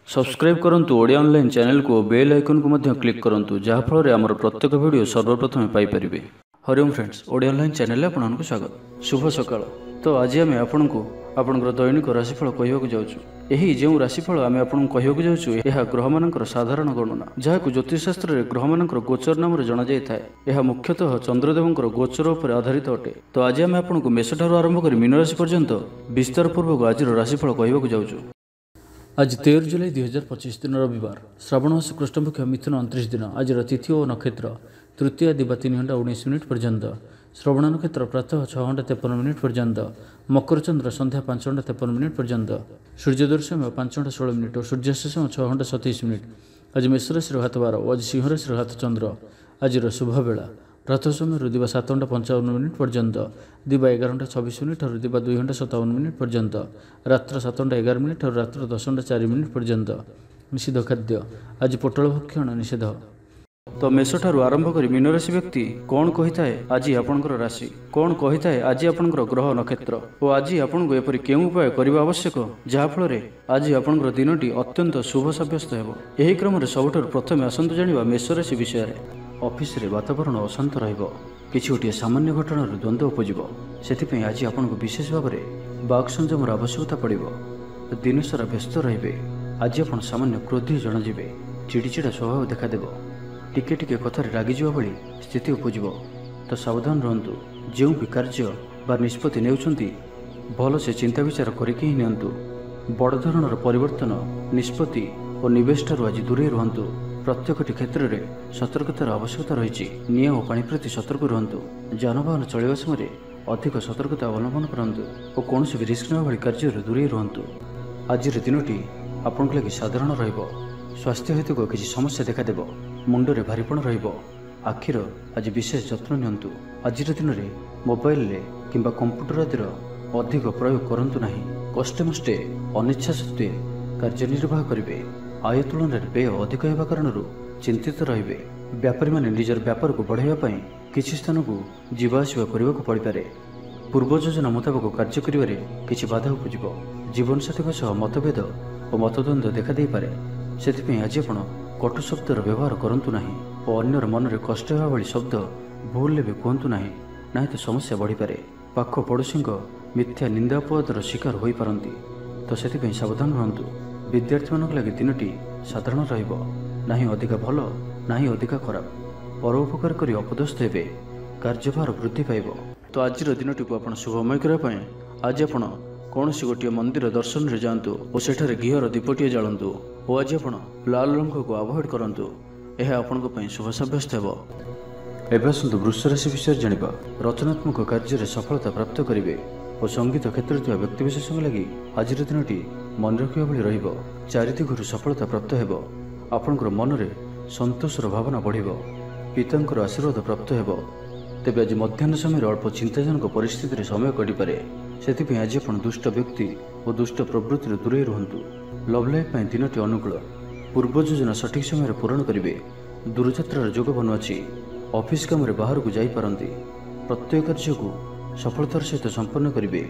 Subscribe करंतु Odia online channel को bell icon को मध्य क्लिक करंतु जहाँ फल आमर प्रत्येक वीडियो सर्वप्रथम पाई परिबे। Hariom friends, Odia online channel आपनको स्वागत। शुभ सकाळ। तो आज आम आपनको आपनकर दैनिक राशिफल कहवाक जाउछु। एही जेउ राशिफल आम आपनको कहवाक जाउछु एहा ग्रहमानकर साधारण गणना जहाकु ज्योतिष शास्त्र रे ग्रहमानकर गोचर नाम रे जणा जाय थाए। एहा मुख्यतः चंद्रदेवंकर गोचर उपर आधारित अटे। तो आज आम आपनको मेष ठारू आरंभ करी मीन राशि पर्यंत विस्तार पूर्वक आज राशिफल कहवाक जाउछु। आज 13 जुलाई 2025 दिन रविवार, श्रावण मास कृष्ण पक्ष मिथुन 29 दिन। आज तिथि और नक्षत्र तृतीय दिवा 3 घंटा 19 मिनिट पर्यंत, श्रवण नक्षत्र प्रातः 6 घंटा 53 मिनिट पर्यंत, मकर चंद्र संध्या 5 घंटा 53 मिनिट पर्यंत, सूर्योदय समय 5 घंटा 16 मिनिट और सूर्यास्त समय 6 घंटा 27 मिनिट। आज मेष राशि हाथ 12 और आज सिंह राशि हाथ चंद्र। आज शुभ बेला प्रातः समय दिवा 7 घंटा 55 मिनिट पर्यंत, दिवा 11 घंटा 26 मिनिट और दिवा 2 घंटा 57 मिनिट पर्यंत, रात्र 7 घंटा 11 मिनिट और रात्र 10 घंटा 4 मिनिट पर्यंत। निषिद्ध खाद्य आज पोटल भक्षण निषेध। तो मेष ठारू आरंभ करी मीन राशि व्यक्ति कौन कही थाए आज आपनकर राशि, कौन कही थाए आज आपनकर ग्रह नक्षत्र और आज आपनको एपरि केउ उपाय करबा आवश्यक जहाँ फल रे आज आपनकर दिनटी अत्यंत शुभ साब्यस्त हेबो। एही क्रम रे सबठारु प्रथमे आसंतु जानिबा मेष राशि विषय रे। ऑफिस रे वातावरण अशांत रहिबो, किछि गोटे सामान्य घटनार द्वंद्व उपजिबो। सेथिपई आज आपनको विशेष भाव में बाक संयमर आवश्यकता पड़िबो। दिन सारा व्यस्त रहिबे। आज आपण सामान्य क्रोधी जणाजिबे, चिड़चिड़ा स्वभाव देखादेबो, टिके टिके कथार रागिजिबा भली स्थिति उपजिबो। तो सावधान रहंतु। जेउ भी कार्य बा निष्पत्ति नेउछंती भल से चिंता विचार करिके ही नियंतु। बड़ धरणर परिवर्तन निष्पत्ति और निवेश ठारू आज दूरे रहंतु। प्रत्येकटी क्षेत्र में सतर्कतार आवश्यकता रही। निया और पानी प्रति सतर्क रहंतु। जानवाहन चलवा समय अधिक सतर्कता अवलंबन करंतु और कौन भी रिस्क न भाई कार्य दूरे रहंतु। आज दिनटी आपन लगी साधारण रहिबो। स्वास्थ्य हेतु किसी समस्या देखादेव। मुंडरे भारीपण रहिबो। आखिर आज विशेष जत्न नियंतु। आज दिन में मोबाइल रे किंबा कंप्यूटर आदिर अधिक प्रयोग करंतु नहीं। कष्टे मष्टे अनिच्छा सत्वे कार्यनिर्वाह करिवे। आय तुलन में व्यय अधिक होगा कारण चिंतित रहिबे। व्यापारी माने निजर व्यापार को बढ़ाइबा किसी स्थान को जीवाआसिबा करने को पड़िपारे। पूर्व योजना मुताबक कार्य करिवारे किछि बाधा उपजिबो। जीवन साथी सह मतभेद और मतद्वंद्व देखा दे पारे। सेथिपई आज आपण कटु शब्दर व्यवहार करंतु नाही और अन्यर मन में कष्ट हेबा भली शब्द भूल भी कहतु नाही, नहीं तो समस्या बढ़ी पारे। पाख पड़ोशी मिथ्या निंदा अपवादर शिकार होई पारंती। तो सेथिपई सावधान रहंतु। विद्यार्थी मानक लगी दिनटी साधारण रहिबो। नाही अधिका भल नाही अधिका खराब। परोपकार करी अपदस्थ हेबे। कार्यभार वृद्धि पाइबो। तो आज दिनटी को आपण शुभमय करने आज आपण कौन गोटे मंदिर दर्शन रे जातु और सेठारे घीर दीपटीए जालतु और आज आपण लाल रंग को अवॉइड करंतु। यह आपण शुभ साब्यस्त हेबो। एबे आसंतु वृष राशि विषय जानिबा। रचनात्मक कार्य सफलता प्राप्त करिवे और संगीत क्षेत्र में व्यक्तिविशेष लगी आज दिनटी मन रखा भली रहिबो। चारिदिगरु सफलता प्राप्त हेबो। आपनकर मन रे संतोषर भावना बढ़िबो। पितांकर आशीर्वाद प्राप्त हेबो। तेबे आज मध्याह्न समय अल्प चिंताजनक परिस्थिति रे समय कटि पारे। सेथिपई आज आपण दुष्ट व्यक्ति और दुष्ट प्रवृत्ति दूरे रहंतु। लव लाइफ पई दिनटी अनुकूल। पूर्व योजना सठिक समय पूरण करिवे। दूरयात्रार जोग बनुआछि। ऑफिस काम रे बाहर को जाई पारंती। प्रत्येक कार्य को सफलतार सहित संपन्न करिवे।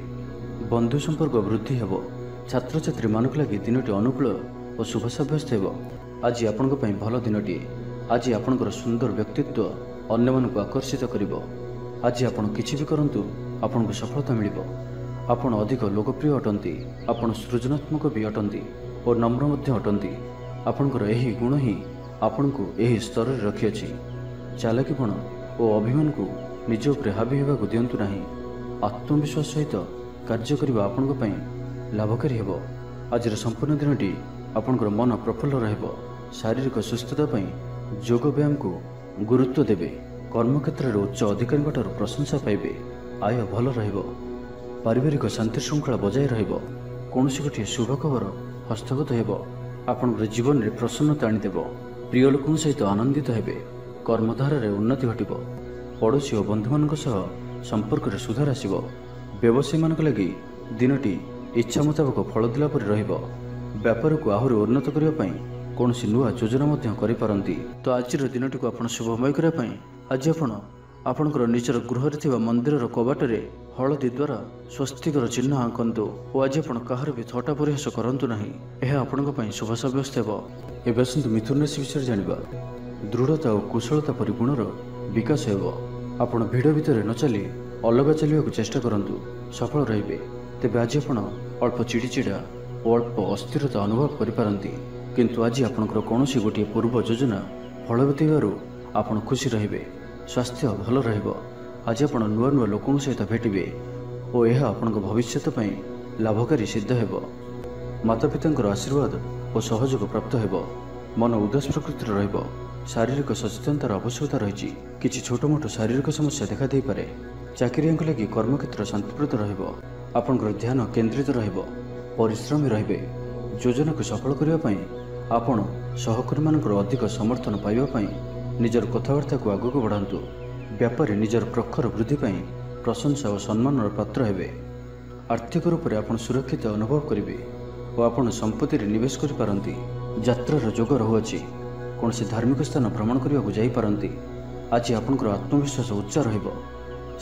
बंधु संपर्क वृद्धि हेबो। छात्र छात्री मानक लगी दिनटी अनुकूल और शुभ साब्यस्त हेबो। आज आपनक पई भल दिनटी। आज आपनकर सुंदर व्यक्तित्व अन्य मन को आकर्षित करिवो। आज आपण किछि भी करंतु आपनको सफलता मिलिबो। आपण अधिक लोकप्रिय अटंती। आपण सृजनात्मक भी अटंती और नम्र मध्य अटंती। आपनकर एही गुण ही आपनको एही स्तर रे रखिअछि। चालाकीपण और अभिमान को निज उपरे हावी हेबाकु दियंतु नाही। आत्मविश्वास सहित कार्य करिबा आपनक पई लाभकारी हेबो। आज संपूर्ण दिनटी आपनकर मन प्रफुल्ल रहबो। शारीरिक सुस्थता पई योग व्यायाम को गुरुत्व देबे। कर्मक्षेत्र में उच्च अधिकारी प्रशंसा पाइबे। आय भल रहिबो। पारिवारिक शांति श्रृंखला बजाय रहिबो। कौनसी गोटे शुभ खबर हस्तगत हेबो। आपनकर जीवन में प्रसन्नता आनिदेबो। प्रिय लोकों सहित आनंदित हेबे। कर्मधार रे उन्नति घटिबो। पड़ोशी और बंधु मानक सह संपर्क रे सुधार आसिबो। व्यवसायी मानक लगी दिनटी इच्छा मुताबक फल दिला परि रहिबो। व्यापार को आहुरी उन्नत करिबा पई कौनसी नुआ योजना मध्य करि पारंती। तो आज दिनटी को आपण शुभमय करिबा पई आज आपण ଆପଣଙ୍କର ନିଜର ଗୃହରେ ଥିବା ମନ୍ଦିରର କବାଟରେ ହଳଦୀ ଦ୍ୱାରା ସ୍ୱସ୍ତିକର ଚିହ୍ନ ଆଙ୍କନ୍ତୁ ଓ ଆଜି ଆପଣ କାହାର ବି ଥଟ୍ଟା ପରିହାସ କରନ୍ତୁ ନାହିଁ। ଏହା ଆପଣଙ୍କ ପାଇଁ ଶୁଭ ସାବ୍ୟସ୍ତ ହେବ। ଏବେ ଆସନ୍ତୁ ମିଥୁନ ରାଶି ବିଷୟରେ ଜାଣିବା। ଦୃଢ଼ତା ଓ କୁଶଳତା ପରି ଗୁଣର ବିକାଶ ହେବ। ଆପଣ ଭିଡ଼ ଭିତରେ ନ ଚାଲି ଅଲଗା ଚାଲିବାକୁ ଚେଷ୍ଟା କରନ୍ତୁ, ସଫଳ ରହିବେ। ତେବେ ଆଜି ଆପଣ ଅଳ୍ପ ଚିଡ଼ିଚିଡ଼ା ଓ ଅଳ୍ପ ଅସ୍ଥିରତା ଅନୁଭବ କରିପାରନ୍ତି, କିନ୍ତୁ ଆଜି ଆପଣଙ୍କର କୌଣସି ଗୋଟିଏ ପୂର୍ବ ଯୋଜନା ଫଳବତୀ ହେବାରୁ ଆପଣ ଖୁସି ରହିବେ। ସ୍ୱାସ୍ଥ୍ୟ ଭଲ ରହିବ। ଆଜି ଆପଣ ନୂଆ ନୂଆ ଲୋକଙ୍କ ସହିତ ଭେଟିବେ ଓ ଏହା ଆପଣଙ୍କ ଭବିଷ୍ୟତ ପାଇଁ ଲାଭକାରୀ ସିଦ୍ଧ ହେବ। ମାତାପିତାଙ୍କର ଆଶୀର୍ବାଦ ଓ ସହଯୋଗ ପ୍ରାପ୍ତ ହେବ। ମନ ଉଦାସ ପ୍ରକୃତିର ରହିବ। ଶାରୀରିକ ସଚେତନତାର ଆବଶ୍ୟକତା ରହିଛି। କିଛି ଛୋଟମୋଟ ଶାରୀରିକ ସମସ୍ୟା ଦେଖାଦେଇପାରେ। ଚାକିରିଆଙ୍କ ଲାଗି କର୍ମକ୍ଷେତ୍ର ଶାନ୍ତିପ୍ରଦ ରହିବ। ଆପଣଙ୍କର ଧ୍ୟାନ କେନ୍ଦ୍ରିତ ରହିବ। ପରିଶ୍ରମୀ ରହିବେ। ଯୋଜନାକୁ ସଫଳ କରିବା ପାଇଁ ଆପଣ ସହକର୍ମୀମାନଙ୍କର ଅଧିକ ସମର୍ଥନ ପାଇବା ପାଇଁ ନିଜର କଥାବାର୍ତ୍ତାକୁ ଆଗକୁ ବଢ଼ାନ୍ତୁ। ବ୍ୟାପାରରେ ନିଜର ପ୍ରଖର ବୃଦ୍ଧି ପାଇଁ ପ୍ରଶଂସା ଓ ସମ୍ମାନର ପାତ୍ର ହେବେ। ଆର୍ଥିକ ରୂପରେ ଆପଣ ସୁରକ୍ଷିତ ଅନୁଭବ କରିବେ ଓ ଆପଣ ସମ୍ପତ୍ତିରେ ନିବେଶ କରିପାରନ୍ତି। ଯାତ୍ରାର ଯୋଗ ରହୁଅଛି। କୌଣସି ଧାର୍ମିକ ସ୍ଥାନ ଭ୍ରମଣ କରିବାକୁ ଯାଇପାରନ୍ତି। ଆଜି ଆପଣଙ୍କର ଆତ୍ମବିଶ୍ୱାସ ଉଚ୍ଚ ରହିବ।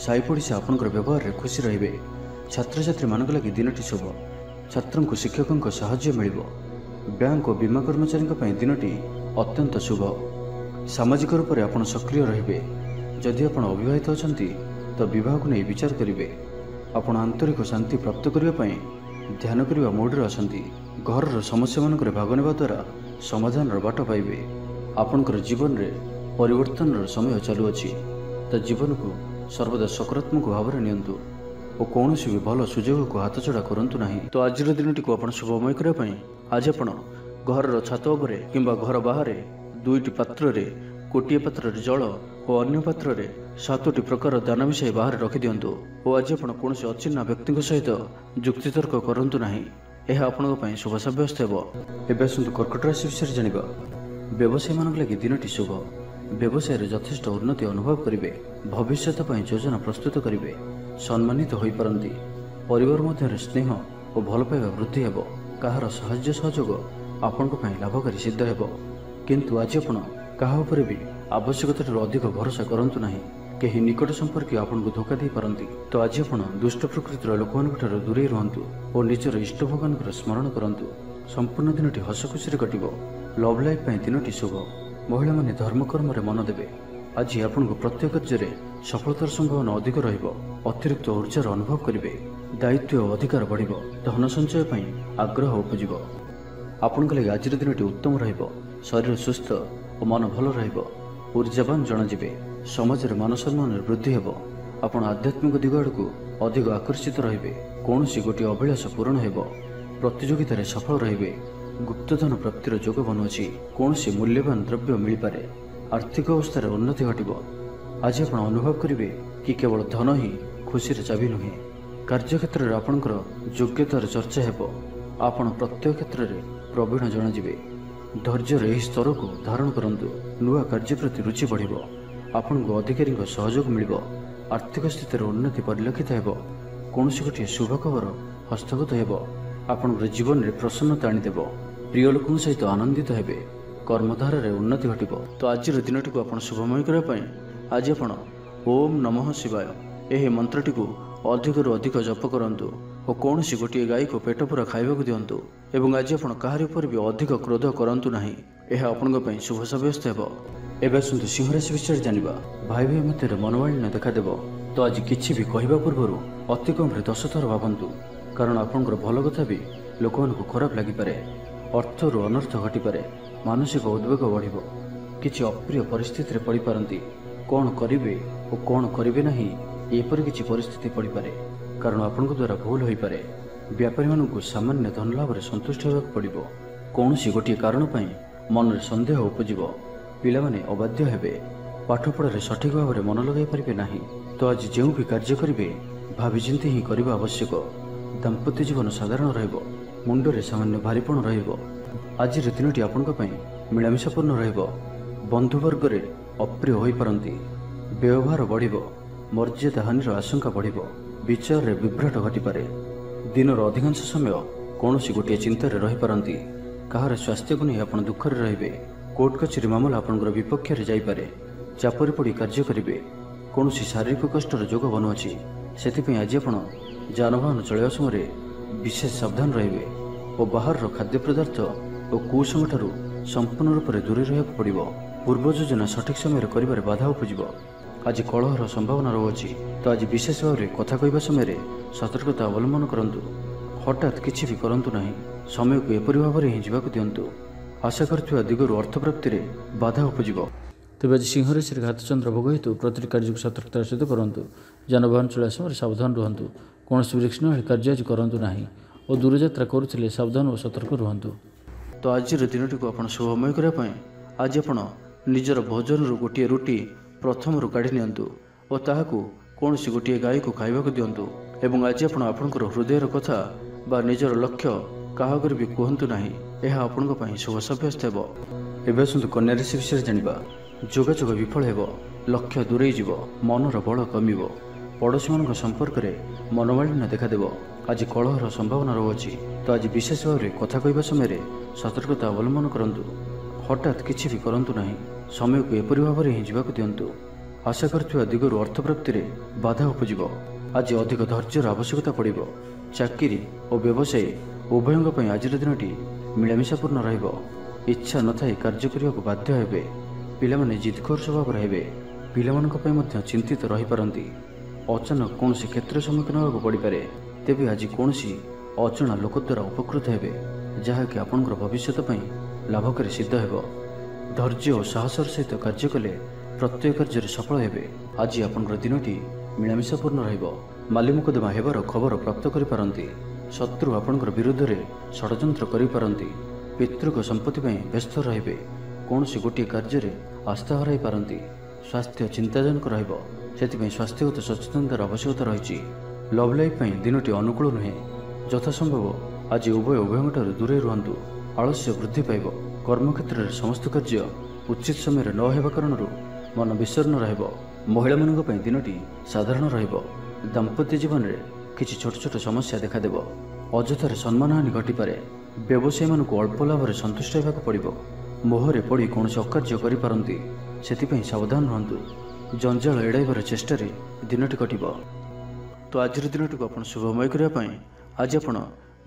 ସାହି ପଡ଼ିଶା ଆପଣଙ୍କର ବ୍ୟବହାରରେ ଖୁସି ରହିବେ। ଛାତ୍ରଛାତ୍ରୀମାନଙ୍କ ଲାଗି ଦିନଟି ଶୁଭ। ଛାତ୍ରଙ୍କୁ ଶିକ୍ଷକଙ୍କ ସାହାଯ୍ୟ ମିଳିବ। ବ୍ୟାଙ୍କ ଓ ବୀମା କର୍ମଚାରୀଙ୍କ ପାଇଁ ଦିନଟି ଅତ୍ୟନ୍ତ ଶୁଭ। ସାମାଜିକ ରୂପରେ ଆପଣ ସକ୍ରିୟ ରହିବେ। ଯଦି ଆପଣ ଅବିବାହିତ ଅଛନ୍ତି ତ ବିବାହକୁ ନେଇ ବିଚାର କରିବେ। ଆପଣ ଆନ୍ତରିକ ଶାନ୍ତି ପ୍ରାପ୍ତ କରିବା ପାଇଁ ଧ୍ୟାନ କରିବା ମୋଡ଼ରେ ଅଛନ୍ତି। ଘରର ସମସ୍ୟାମାନଙ୍କରେ ଭାଗ ନେବା ଦ୍ୱାରା ସମାଧାନର ବାଟ ପାଇବେ। ଆପଣଙ୍କର ଜୀବନରେ ପରିବର୍ତ୍ତନର ସମୟ ଚାଲୁଅଛି। ତ ଜୀବନକୁ ସର୍ବଦା ସକାରାତ୍ମକ ଭାବରେ ନିଅନ୍ତୁ ଓ କୌଣସି ବି ଭଲ ସୁଯୋଗକୁ ହାତଛଡ଼ା କରନ୍ତୁ ନାହିଁ। ତ ଆଜିର ଦିନଟିକୁ ଆପଣ ଶୁଭମୟ କରିବା ପାଇଁ ଆଜି ଆପଣ ଘରର ଛାତ ଉପରେ କିମ୍ବା ଘର ବାହାରେ ଦୁଇଟି ପାତ୍ରରେ ଗୋଟିଏ ପାତ୍ରରେ ଜଳ ଓ ଅନ୍ୟ ପାତ୍ରରେ 7ଟି ପ୍ରକାର ଦାନା ମିଶାଇ ବାହାରେ ରଖିଦିଅନ୍ତୁ ଓ ଆଜି ଆପଣ କୌଣସି ଅଚିହ୍ନା ବ୍ୟକ୍ତିଙ୍କ ସହିତ ଯୁକ୍ତିତର୍କ କରନ୍ତୁ ନାହିଁ। ଏହା ଆପଣଙ୍କ ପାଇଁ ଶୁଭ ସାବ୍ୟସ୍ତ ହେବ। ଏବେ ଆସନ୍ତୁ କର୍କଟ ରାଶି ବିଷୟରେ ଜାଣିବା। ବ୍ୟବସାୟୀମାନଙ୍କ ଲାଗି ଦିନଟି ଶୁଭ। ବ୍ୟବସାୟରେ ଯଥେଷ୍ଟ ଉନ୍ନତି ଅନୁଭବ କରିବେ। ଭବିଷ୍ୟତ ପାଇଁ ଯୋଜନା ପ୍ରସ୍ତୁତ କରିବେ। ସମ୍ମାନିତ ହୋଇପାରନ୍ତି। ପରିବାର ମଧ୍ୟରେ ସ୍ନେହ ଓ ଭଲ ପାଇବା ବୃଦ୍ଧି ହେବ। କାହାର ସାହାଯ୍ୟ ସହଯୋଗ ଆପଣଙ୍କ ପାଇଁ ଲାଭକାରୀ ସିଦ୍ଧ ହେବ। କିନ୍ତୁ ଆଜି ଆପଣ କାହା ଉପରେ ବି ଆବଶ୍ୟକତାଠାରୁ ଅଧିକ ଭରସା କରନ୍ତୁ ନାହିଁ। କେହି ନିକଟ ସମ୍ପର୍କୀୟ ଆପଣଙ୍କୁ ଧୋକା ଦେଇପାରନ୍ତି। ତ ଆଜି ଆପଣ ଦୁଷ୍ଟ ପ୍ରକୃତିର ଲୋକମାନଙ୍କଠାରୁ ଦୂରେଇ ରୁହନ୍ତୁ ଓ ନିଜର ଇଷ୍ଟ ଭଗବାନଙ୍କର ସ୍ମରଣ କରନ୍ତୁ। ସମ୍ପୂର୍ଣ୍ଣ ଦିନଟି ହସ ଖୁସିରେ କଟିବ। ଲଭ୍ ଲାଇଫ୍ ପାଇଁ ଦିନଟି ଶୁଭ। ମହିଳାମାନେ ଧର୍ମକର୍ମରେ ମନ ଦେବେ। ଆଜି ଆପଣଙ୍କୁ ପ୍ରତ୍ୟେକ କାର୍ଯ୍ୟରେ ସଫଳତାର ସମ୍ଭାବନା ଅଧିକ ରହିବ। ଅତିରିକ୍ତ ଊର୍ଜାର ଅନୁଭବ କରିବେ। ଦାୟିତ୍ୱ ଓ ଅଧିକାର ବଢ଼ିବ। ଧନ ସଞ୍ଚୟ ପାଇଁ ଆଗ୍ରହ ଉପୁଜିବ। ଆପଣଙ୍କ ଲାଗି ଆଜିର ଦିନଟି ଉତ୍ତମ ରହିବ। ଶରୀର ସୁସ୍ଥ ଓ ମନ ଭଲ ରହିବ। ଊର୍ଜାବାନ ଜଣାଯିବେ। ସମାଜରେ ମାନ ସମ୍ମାନରେ ବୃଦ୍ଧି ହେବ। ଆପଣ ଆଧ୍ୟାତ୍ମିକ ଦିଗ ଆଡ଼କୁ ଅଧିକ ଆକର୍ଷିତ ରହିବେ। କୌଣସି ଗୋଟିଏ ଅଭିଳାଷ ପୂରଣ ହେବ। ପ୍ରତିଯୋଗିତାରେ ସଫଳ ରହିବେ। ଗୁପ୍ତଧନ ପ୍ରାପ୍ତିର ଯୋଗ ବନୁଅଛି। କୌଣସି ମୂଲ୍ୟବାନ ଦ୍ରବ୍ୟ ମିଳିପାରେ। ଆର୍ଥିକ ଅବସ୍ଥାରେ ଉନ୍ନତି ଘଟିବ। ଆଜି ଆପଣ ଅନୁଭବ କରିବେ କି କେବଳ ଧନ ହିଁ ଖୁସିର ଚାବି ନୁହେଁ। କାର୍ଯ୍ୟକ୍ଷେତ୍ରରେ ଆପଣଙ୍କର ଯୋଗ୍ୟତାର ଚର୍ଚ୍ଚା ହେବ। ଆପଣ ପ୍ରତ୍ୟେକ କ୍ଷେତ୍ରରେ ପ୍ରବୀଣ ଜଣାଯିବେ। ଧୈର୍ଯ୍ୟର ଏହି ସ୍ତରକୁ ଧାରଣ କରନ୍ତୁ। ନୂଆ କାର୍ଯ୍ୟ ପ୍ରତି ରୁଚି ବଢ଼ିବ। ଆପଣଙ୍କୁ ଅଧିକାରୀଙ୍କ ସହଯୋଗ ମିଳିବ। ଆର୍ଥିକ ସ୍ଥିତିରେ ଉନ୍ନତି ପରିଲକ୍ଷିତ ହେବ। କୌଣସି ଗୋଟିଏ ଶୁଭ ଖବର ହସ୍ତଗତ ହେବ। ଆପଣଙ୍କର ଜୀବନରେ ପ୍ରସନ୍ନତା ଆଣିଦେବ। ପ୍ରିୟ ଲୋକଙ୍କ ସହିତ ଆନନ୍ଦିତ ହେବେ। କର୍ମଧାରାରେ ଉନ୍ନତି ଘଟିବ। ତ ଆଜିର ଦିନଟିକୁ ଆପଣ ଶୁଭମୟ କରିବା ପାଇଁ ଆଜି ଆପଣ ଓମ୍ ନମଃ ଶିବାୟ ଏହି ମନ୍ତ୍ରଟିକୁ ଅଧିକରୁ ଅଧିକ ଜପ କରନ୍ତୁ ଓ କୌଣସି ଗୋଟିଏ ଗାଈକୁ ପେଟ ପୂରା ଖାଇବାକୁ ଦିଅନ୍ତୁ। ଏବଂ ଆଜି ଆପଣ କାହାରି ଉପରେ ବି ଅଧିକ କ୍ରୋଧ କରନ୍ତୁ ନାହିଁ। ଏହା ଆପଣଙ୍କ ପାଇଁ ଶୁଭ ସାବ୍ୟସ୍ତ ହେବ। ଏବେ ଆସନ୍ତୁ ସିଂହ ରାଶି ବିଷୟରେ ଜାଣିବା। ଭାଇ ଭାଇ ମଧ୍ୟରେ ମନୋମାଳିନ୍ୟ ଦେଖାଦେବ। ତ ଆଜି କିଛି ବି କହିବା ପୂର୍ବରୁ ଅତି କମ୍ରେ 10 ଥର ଭାବନ୍ତୁ, କାରଣ ଆପଣଙ୍କର ଭଲ କଥା ବି ଲୋକମାନଙ୍କୁ ଖରାପ ଲାଗିପାରେ। ଅର୍ଥରୁ ଅନର୍ଥ ଘଟିପାରେ। ମାନସିକ ଉଦ୍ବେଗ ବଢ଼ିବ। କିଛି ଅପ୍ରିୟ ପରିସ୍ଥିତିରେ ପଡ଼ିପାରନ୍ତି। କ'ଣ କରିବେ ଓ କ'ଣ କରିବେ ନାହିଁ ଏପରି କିଛି ପରିସ୍ଥିତି ପଡ଼ିପାରେ, କାରଣ ଆପଣଙ୍କ ଦ୍ୱାରା ଭୁଲ ହୋଇପାରେ। ବ୍ୟାପାରୀମାନଙ୍କୁ ସାମାନ୍ୟ ଧନ ଲାଭରେ ସନ୍ତୁଷ୍ଟ ହେବାକୁ ପଡ଼ିବ। କୌଣସି ଗୋଟିଏ କାରଣ ପାଇଁ ମନରେ ସନ୍ଦେହ ଉପୁଜିବ। ପିଲାମାନେ ଅବାଧ୍ୟ ହେବେ। ପାଠପଢ଼ାରେ ସଠିକ୍ ଭାବରେ ମନ ଲଗାଇ ପାରିବେ ନାହିଁ। ତ ଆଜି ଯେଉଁ ବି କାର୍ଯ୍ୟ କରିବେ ଭାବିଚିନ୍ତି ହିଁ କରିବା ଆବଶ୍ୟକ। ଦାମ୍ପତ୍ୟ ଜୀବନ ସାଧାରଣ ରହିବ। ମୁଣ୍ଡରେ ସାମାନ୍ୟ ଭାରିପଣ ରହିବ। ଆଜିର ଦିନଟି ଆପଣଙ୍କ ପାଇଁ ମିଳାମିଶାପୂର୍ଣ୍ଣ ରହିବ। ବନ୍ଧୁବର୍ଗରେ ଅପ୍ରିୟ ହୋଇପାରନ୍ତି। ବ୍ୟବହାର ବଢ଼ିବ। ମର୍ଯ୍ୟାଦା ହାନିର ଆଶଙ୍କା ବଢ଼ିବ। ବିଚାରରେ ବିଭ୍ରାଟ ଘଟିପାରେ। ଦିନର ଅଧିକାଂଶ ସମୟ କୌଣସି ଗୋଟିଏ ଚିନ୍ତାରେ ରହିପାରନ୍ତି। କାହାର ସ୍ୱାସ୍ଥ୍ୟକୁ ନେଇ ଆପଣ ଦୁଃଖରେ ରହିବେ। କୋର୍ଟ କଚେରୀ ମାମଲା ଆପଣଙ୍କର ବିପକ୍ଷରେ ଯାଇପାରେ। ଚାପରେ ପଡ଼ି କାର୍ଯ୍ୟ କରିବେ। କୌଣସି ଶାରୀରିକ କଷ୍ଟର ଯୋଗ ବନୁଅଛି। ସେଥିପାଇଁ ଆଜି ଆପଣ ଯାନବାହନ ଚଳାଇବା ସମୟରେ ବିଶେଷ ସାବଧାନ ରହିବେ ଓ ବାହାରର ଖାଦ୍ୟ ପଦାର୍ଥ ଓ କୁସଙ୍ଗଠାରୁ ସମ୍ପୂର୍ଣ୍ଣ ରୂପରେ ଦୂରେଇ ରହିବାକୁ ପଡ଼ିବ। ପୂର୍ବ ଯୋଜନା ସଠିକ୍ ସମୟରେ କରିବାରେ ବାଧା ଉପୁଜିବ। ଆଜି କଳହର ସମ୍ଭାବନା ରହୁଅଛି, ତ ଆଜି ବିଶେଷ ଭାବରେ କଥା କହିବା ସମୟରେ ସତର୍କତା ଅବଲମ୍ବନ କରନ୍ତୁ। ହଠାତ୍ କିଛି ବି କରନ୍ତୁ ନାହିଁ। ସମୟକୁ ଏପରି ଭାବରେ ହିଁ ଯିବାକୁ ଦିଅନ୍ତୁ। ଆଶା କରୁଥିବା ଦିଗରୁ ଅର୍ଥ ପ୍ରାପ୍ତିରେ ବାଧା ଉପୁଜିବ। ତେବେ ଆଜି ସିଂହ ରାଶିରେ ଘାତଚନ୍ଦ୍ର ଭୋଗ ହେତୁ ପ୍ରତିଟି କାର୍ଯ୍ୟକୁ ସତର୍କତାର ସହିତ କରନ୍ତୁ। ଯାନବାହନ ଚଳାଇବା ସମୟରେ ସାବଧାନ ରୁହନ୍ତୁ। କୌଣସି ବିଚ୍ଛିନ୍ନଭାବେ କାର୍ଯ୍ୟ ଆଜି କରନ୍ତୁ ନାହିଁ ଓ ଦୂରଯାତ୍ରା କରୁଥିଲେ ସାବଧାନ ଓ ସତର୍କ ରୁହନ୍ତୁ। ତ ଆଜିର ଦିନଟିକୁ ଆପଣ ଶୁଭମୟ କରିବା ପାଇଁ ଆଜି ଆପଣ ନିଜର ଭୋଜନରୁ ଗୋଟିଏ ରୁଟି ପ୍ରଥମରୁ କାଢ଼ି ନିଅନ୍ତୁ ଓ ତାହାକୁ କୌଣସି ଗୋଟିଏ ଗାଈକୁ ଖାଇବାକୁ ଦିଅନ୍ତୁ। ଏବଂ ଆଜି ଆପଣ ଆପଣଙ୍କର ହୃଦୟର କଥା ବା ନିଜର ଲକ୍ଷ୍ୟ କାହା ଆଗରେ ବି କୁହନ୍ତୁ ନାହିଁ। ଏହା ଆପଣଙ୍କ ପାଇଁ ଶୁଭ ସାବ୍ୟସ୍ତ ହେବ। ଏବେ ଆସନ୍ତୁ କନ୍ୟା ରାଶି ବିଷୟରେ ଜାଣିବା। ଯୋଗାଯୋଗ ବିଫଳ ହେବ, ଲକ୍ଷ୍ୟ ଦୂରେଇ ଯିବ, ମନର ବଳ କମିବ, ପଡ଼ୋଶୀମାନଙ୍କ ସମ୍ପର୍କରେ ମନୋମାଳିନ୍ୟ ଦେଖାଦେବ। ଆଜି କଳହର ସମ୍ଭାବନା ରହୁଅଛି, ତ ଆଜି ବିଶେଷ ଭାବରେ କଥା କହିବା ସମୟରେ ସତର୍କତା ଅବଲମ୍ବନ କରନ୍ତୁ। ହଠାତ୍ କିଛି ବି କରନ୍ତୁ ନାହିଁ। ସମୟକୁ ଏପରି ଭାବରେ ହିଁ ଯିବାକୁ ଦିଅନ୍ତୁ। ଆଶା କରୁଥିବା ଦିଗରୁ ଅର୍ଥ ପ୍ରାପ୍ତିରେ ବାଧା ଉପୁଜିବ। ଆଜି ଅଧିକ ଧୈର୍ଯ୍ୟର ଆବଶ୍ୟକତା ପଡ଼ିବ। ଚାକିରି ଓ ବ୍ୟବସାୟୀ ଉଭୟଙ୍କ ପାଇଁ ଆଜିର ଦିନଟି ମିଳାମିଶାପୂର୍ଣ୍ଣ ରହିବ। ଇଚ୍ଛା ନଥାଇ କାର୍ଯ୍ୟ କରିବାକୁ ବାଧ୍ୟ ହେବେ। ପିଲାମାନେ ଜିଦଖୋର ସ୍ୱଭାବର ହେବେ। ପିଲାମାନଙ୍କ ପାଇଁ ମଧ୍ୟ ଚିନ୍ତିତ ରହିପାରନ୍ତି। ଅଚାନକ କୌଣସି କ୍ଷେତ୍ରରେ ସମ୍ମୁଖୀନ ହେବାକୁ ପଡ଼ିପାରେ। ତେବେ ଆଜି କୌଣସି ଅଜଣା ଲୋକ ଦ୍ୱାରା ଉପକୃତ ହେବେ, ଯାହାକି ଆପଣଙ୍କର ଭବିଷ୍ୟତ ପାଇଁ ଲାଭକାରୀ ସିଦ୍ଧ ହେବ। ଧୈର୍ଯ୍ୟ ଓ ସାହସର ସହିତ କାର୍ଯ୍ୟ କଲେ ପ୍ରତ୍ୟେକ କାର୍ଯ୍ୟରେ ସଫଳ ହେବେ। ଆଜି ଆପଣଙ୍କର ଦିନଟି ମିଳାମିଶାପୂର୍ଣ୍ଣ ରହିବ। ମାଲି ମୁକଦ୍ଦମା ହେବାର ଖବର ପ୍ରାପ୍ତ କରିପାରନ୍ତି। ଶତ୍ରୁ ଆପଣଙ୍କର ବିରୁଦ୍ଧରେ ଷଡ଼ଯନ୍ତ୍ର କରିପାରନ୍ତି। ପିତୃକ ସମ୍ପତ୍ତି ପାଇଁ ବ୍ୟସ୍ତ ରହିବେ। କୌଣସି ଗୋଟିଏ କାର୍ଯ୍ୟରେ ଆସ୍ଥା ହରାଇ ପାରନ୍ତି। ସ୍ୱାସ୍ଥ୍ୟ ଚିନ୍ତାଜନକ ରହିବ, ସେଥିପାଇଁ ସ୍ୱାସ୍ଥ୍ୟଗତ ସଚେତନତାର ଆବଶ୍ୟକତା ରହିଛି। ଲଭ୍ ଲାଇଫ୍ ପାଇଁ ଦିନଟି ଅନୁକୂଳ ନୁହେଁ। ଯଥାସମ୍ଭବ ଆଜି ଉଭୟଙ୍କଠାରୁ ଦୂରେଇ ରୁହନ୍ତୁ। ଆଳସ୍ୟ ବୃଦ୍ଧି ପାଇବ। କର୍ମକ୍ଷେତ୍ରରେ ସମସ୍ତ କାର୍ଯ୍ୟ ଉଚିତ ସମୟରେ ନ ହେବା କାରଣରୁ ମନ ବିଷର୍ଣ୍ଣ ରହିବ। ମହିଳାମାନଙ୍କ ପାଇଁ ଦିନଟି ସାଧାରଣ ରହିବ। ଦାମ୍ପତ୍ୟ ଜୀବନରେ କିଛି ଛୋଟ ଛୋଟ ସମସ୍ୟା ଦେଖାଦେବ। ଅଯଥାରେ ସମ୍ମାନହାନି ଘଟିପାରେ। ବ୍ୟବସାୟୀମାନଙ୍କୁ ଅଳ୍ପ ଲାଭରେ ସନ୍ତୁଷ୍ଟ ହେବାକୁ ପଡ଼ିବ। ମୋହରେ ପଡ଼ି କୌଣସି ଅକାର୍ଯ୍ୟ କରିପାରନ୍ତି, ସେଥିପାଇଁ ସାବଧାନ ରୁହନ୍ତୁ। ଜଞ୍ଜାଳ ଏଡ଼ାଇବାର ଚେଷ୍ଟାରେ ଦିନଟି କଟିବ। ତ ଆଜିର ଦିନଟିକୁ ଆପଣ ଶୁଭମୟ କରିବା ପାଇଁ ଆଜି ଆପଣ